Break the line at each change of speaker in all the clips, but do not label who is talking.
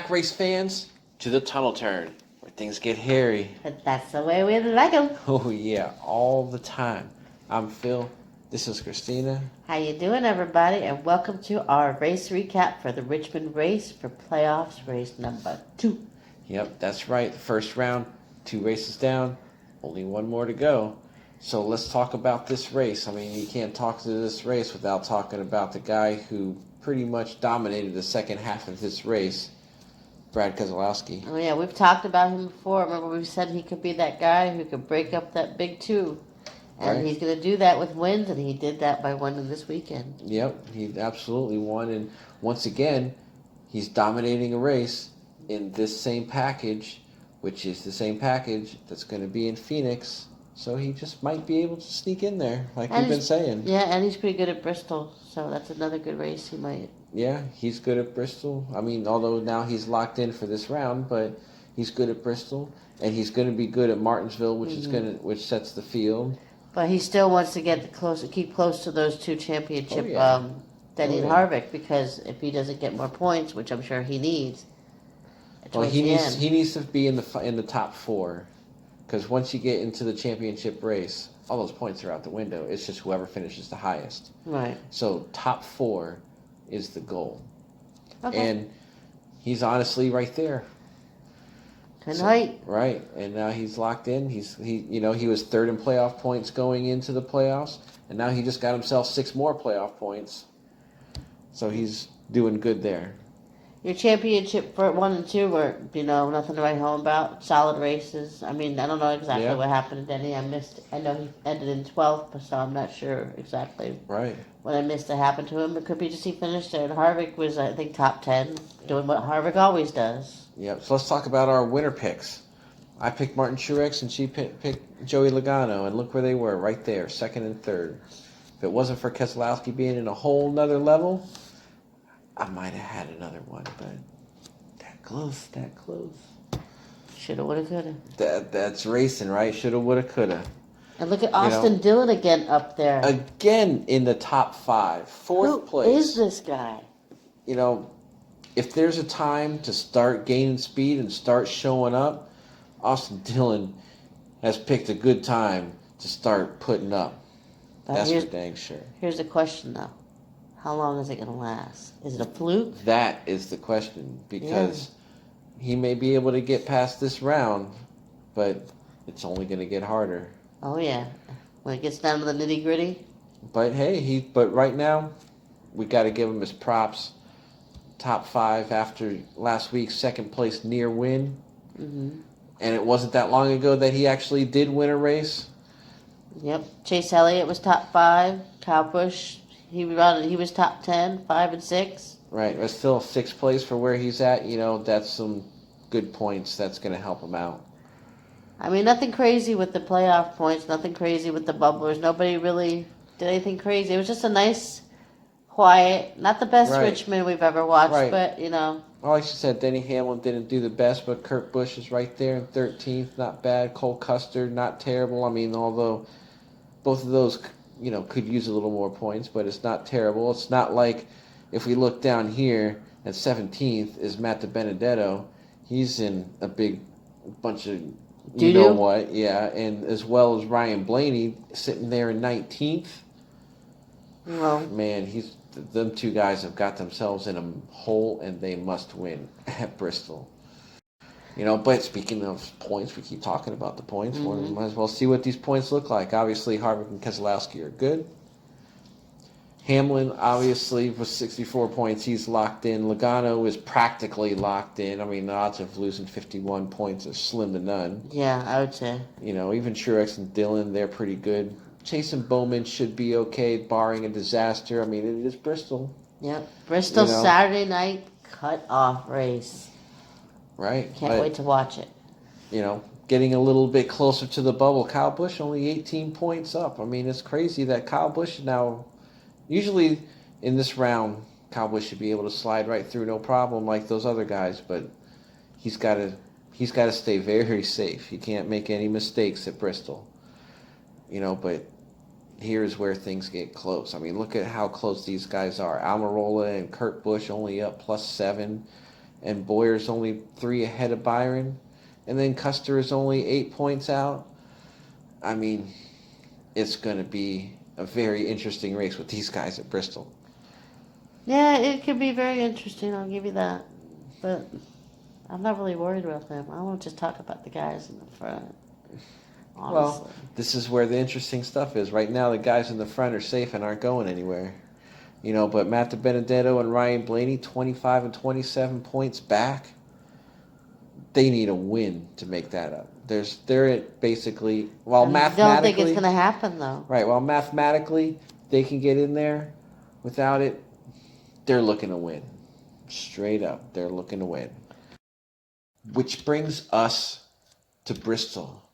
back, race fans, to the tunnel turn, where things get hairy.
But that's the way we like 'em.
Oh, yeah, all the time. I'm Phil. This is Christina.
How you doing, everybody? And welcome to our race recap for the Richmond race for playoffs race number 2.
Yep, that's right. The first round, 2 races down, only 1 more to go. So let's talk about this race. I mean, you can't talk to this race without talking about the guy who pretty much dominated the second half of this race, Brad Keselowski.
Oh, yeah, we've talked about him before. Remember, we said he could be that guy who could break up that big 2. And
Right.
he's going to do that with wins, and he did that by winning this weekend.
Yep, he absolutely won. And once again, he's dominating a race in this same package, which is the same package that's going to be in Phoenix. So he just might be able to sneak in there, like we've been saying.
Yeah, and he's pretty good at Bristol, so that's another good race he might.
Yeah, he's good at Bristol. I mean, although now he's locked in for this round, but he's good at Bristol, and he's going to be good at Martinsville, which sets the field.
But he still wants to keep close to those 2 championship, Denny and
yeah.
Harvick, because if he doesn't get more points, which I'm sure he needs,
well, he needs to be in the top 4, because once you get into the championship race, all those points are out the window. It's just whoever finishes the highest.
Right.
So top 4 is the goal,
Okay.
and he's honestly right there.
Tonight.
Right, and now he's locked in. He was 3rd in playoff points going into the playoffs, and now he just got himself 6 more playoff points. So he's doing good there.
Your championship for 1 and 2 were, nothing to write home about. Solid races. I mean, I don't know exactly what happened to Denny. I know he ended in 12th, so I'm not sure exactly what I missed that happened to him. It could be just he finished there. And Harvick was, I think, top 10, doing what Harvick always does.
Yep. So let's talk about our winner picks. I picked Martin Truex, and she picked Joey Logano, and look where they were, right there, 2nd and 3rd. If it wasn't for Keselowski being in a whole nother level, I might have had another one, but that close.
Shoulda, woulda, coulda.
That's racing, right? Shoulda, woulda, coulda.
And look at Austin Dillon again up there.
Again in the top 5, 4th place.
Who is this guy?
If there's a time to start gaining speed and start showing up, Austin Dillon has picked a good time to start putting up. That's for dang sure.
Here's the question, though. How long is it going to last? Is it a fluke?
That is the question, because he may be able to get past this round, but it's only going to get harder.
Oh, yeah. When it gets down to the nitty-gritty.
But hey, but right now, we got to give him his props. Top 5 after last week's 2nd place near win.
Mm-hmm.
And it wasn't that long ago that he actually did win a race.
Yep. Chase Elliott was top 5. Kyle Busch, he was top 10, 5 and 6.
Right. But still 6th place for where he's at. That's some good points. That's going to help him out.
I mean, nothing crazy with the playoff points. Nothing crazy with the bubblers. Nobody really did anything crazy. It was just a nice, quiet, not the best Richmond we've ever watched, but,
Like you said, Denny Hamlin didn't do the best, but Kurt Busch is right there in 13th. Not bad. Cole Custer, not terrible. I mean, although both of those, could use a little more points, but it's not terrible. It's not like if we look down here at 17th is Matt DiBenedetto. He's in a big bunch of what, yeah, and as well as Ryan Blaney sitting there in 19th.
Well,
man, them 2 guys have got themselves in a hole, and they must win at Bristol. But speaking of points, we keep talking about the points.
Mm-hmm.
We might as well see what these points look like. Obviously, Harvick and Keselowski are good. Hamlin, obviously, with 64 points, he's locked in. Logano is practically locked in. I mean, the odds of losing 51 points are slim to none.
Yeah, I would say.
Even Truex and Dillon, they're pretty good. Chase and Bowman should be okay, barring a disaster. I mean, it is Bristol.
Yep. Bristol Saturday night cut-off race.
Right.
Can't wait to watch it.
Getting a little bit closer to the bubble. Kyle Busch only 18 points up. I mean, it's crazy that Kyle Busch now, usually in this round, Kyle Busch should be able to slide right through no problem like those other guys, but he's got to stay very safe. He can't make any mistakes at Bristol. But here's where things get close. I mean, look at how close these guys are. Almirola and Kurt Busch only up +7. and Boyer's only 3 ahead of Byron, and then Custer is only 8 points out. I mean, it's going to be a very interesting race with these guys at Bristol.
Yeah, it could be very interesting. I'll give you that. But I'm not really worried about them. I want to just talk about the guys in the front. Honestly.
Well, this is where the interesting stuff is. Right now, the guys in the front are safe and aren't going anywhere. But Matt DiBenedetto and Ryan Blaney, 25 and 27 points back. They need a win to make that up. They're at basically, mathematically.
I don't think it's going to happen, though.
Right. While mathematically they can get in there, without it, they're looking to win. Straight up, they're looking to win. Which brings us to Bristol.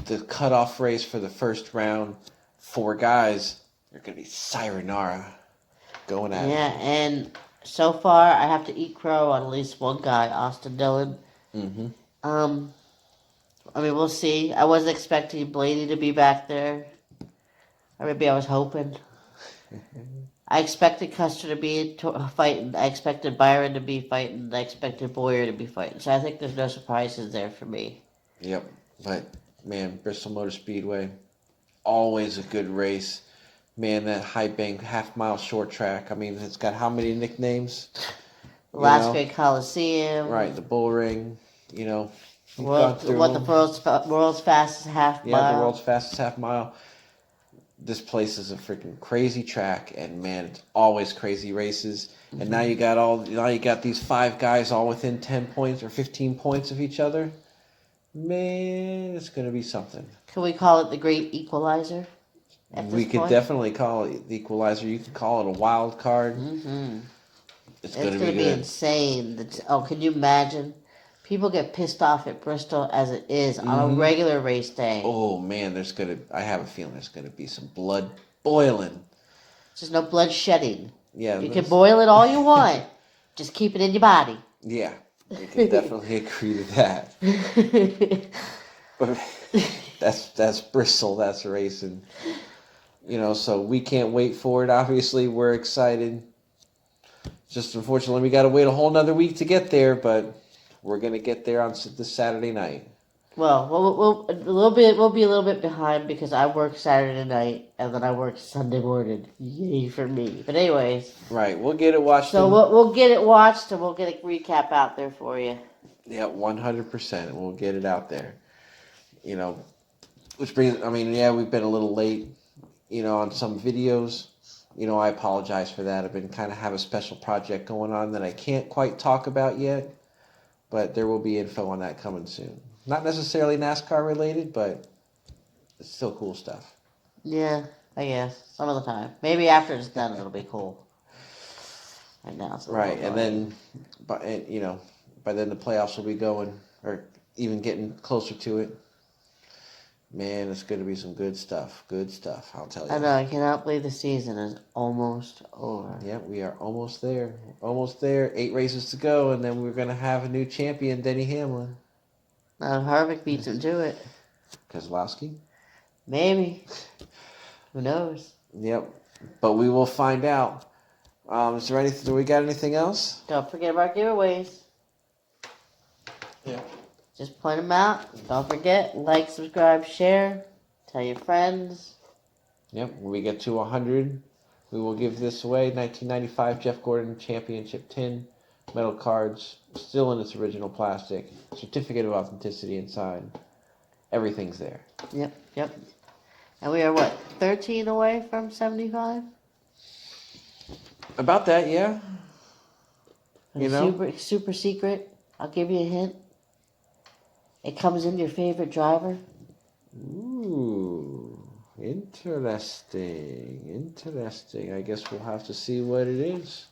The cutoff race for the first round, 4 guys. They're going to be Sayonara going at it.
Yeah, and so far I have to eat crow on at least one guy, Austin Dillon.
Mm-hmm.
I mean, we'll see. I wasn't expecting Blaney to be back there. Or maybe I was hoping. I expected Custer to be fighting. I expected Byron to be fighting. I expected Boyer to be fighting. So I think there's no surprises there for me.
Yep. But, man, Bristol Motor Speedway, always a good race. Man, that high bank half-mile short track, I mean, it's got how many nicknames?
Last Great Coliseum.
Right, the Bull Ring,
the world's fastest half mile.
Yeah, the world's fastest half mile. This place is a freaking crazy track, and man, it's always crazy races. Mm-hmm. And now you got these 5 guys all within 10 points or 15 points of each other. Man, it's going to be something.
Can we call it the Great Equalizer?
We could definitely call it the Equalizer. You could call it a wild card.
Mm-hmm.
It's going to be
good. Insane. Can you imagine? People get pissed off at Bristol as it is on a regular race day.
Oh man, I have a feeling there's gonna be some blood boiling.
Just no blood shedding.
Yeah.
You can boil it all you want. Just keep it in your body.
Yeah. We can definitely agree to that. But that's Bristol, that's racing. So we can't wait for it. Obviously, we're excited. Just unfortunately, we got to wait a whole nother week to get there, but we're gonna get there on this Saturday night.
Well, we'll be a little bit behind because I work Saturday night and then I work Sunday morning. Yay for me! But anyways,
right, we'll get it watched.
So we'll get it watched and we'll get a recap out there for you.
Yeah, 100%. We'll get it out there. Which brings, we've been a little late, on some videos. I apologize for that. I've been kind of have a special project going on that I can't quite talk about yet. But there will be info on that coming soon. Not necessarily NASCAR related, but it's still cool stuff.
Yeah, I guess. Some of the time. Maybe after it's done, it'll be cool. Right now, it's
right, and then, by then the playoffs will be going, or even getting closer to it. Man, it's going to be some good stuff. Good stuff, I'll tell you.
I know, I cannot believe the season is almost over.
Yeah, we are almost there. Almost there. 8 races to go, and then we're going to have a new champion, Denny Hamlin.
Now, Harvick beats him to it.
Keselowski?
Maybe. Who knows?
Yep. But we will find out. Is there anything? Do we got anything else?
Don't forget about giveaways.
Yeah.
Just point them out. Don't forget, like, subscribe, share. Tell your friends.
Yep. When we get to 100, we will give this away. 1995 Jeff Gordon Championship tin. Metal cards. Still in its original plastic. Certificate of authenticity inside. Everything's there.
Yep. And we are, 13 away from 75?
About that, yeah.
Super secret. I'll give you a hint. It comes in your favorite driver.
Ooh, interesting. I guess we'll have to see what it is.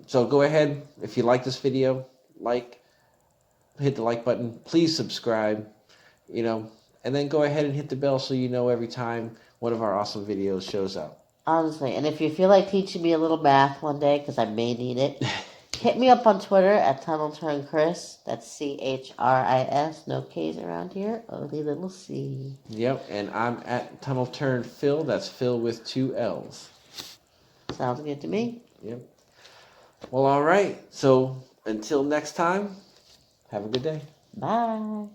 So go ahead, if you like this video, hit the like button. Please subscribe, and then go ahead and hit the bell so you know every time one of our awesome videos shows up.
Honestly, and if you feel like teaching me a little math one day, because I may need it, hit me up on Twitter at TunnelTurnChris. That's CHRIS. No K's around here. Only little C.
Yep, and I'm at TunnelTurnPhil. That's Phil with 2 L's.
Sounds good to me.
Yep. Well, all right. So until next time, have a good day.
Bye.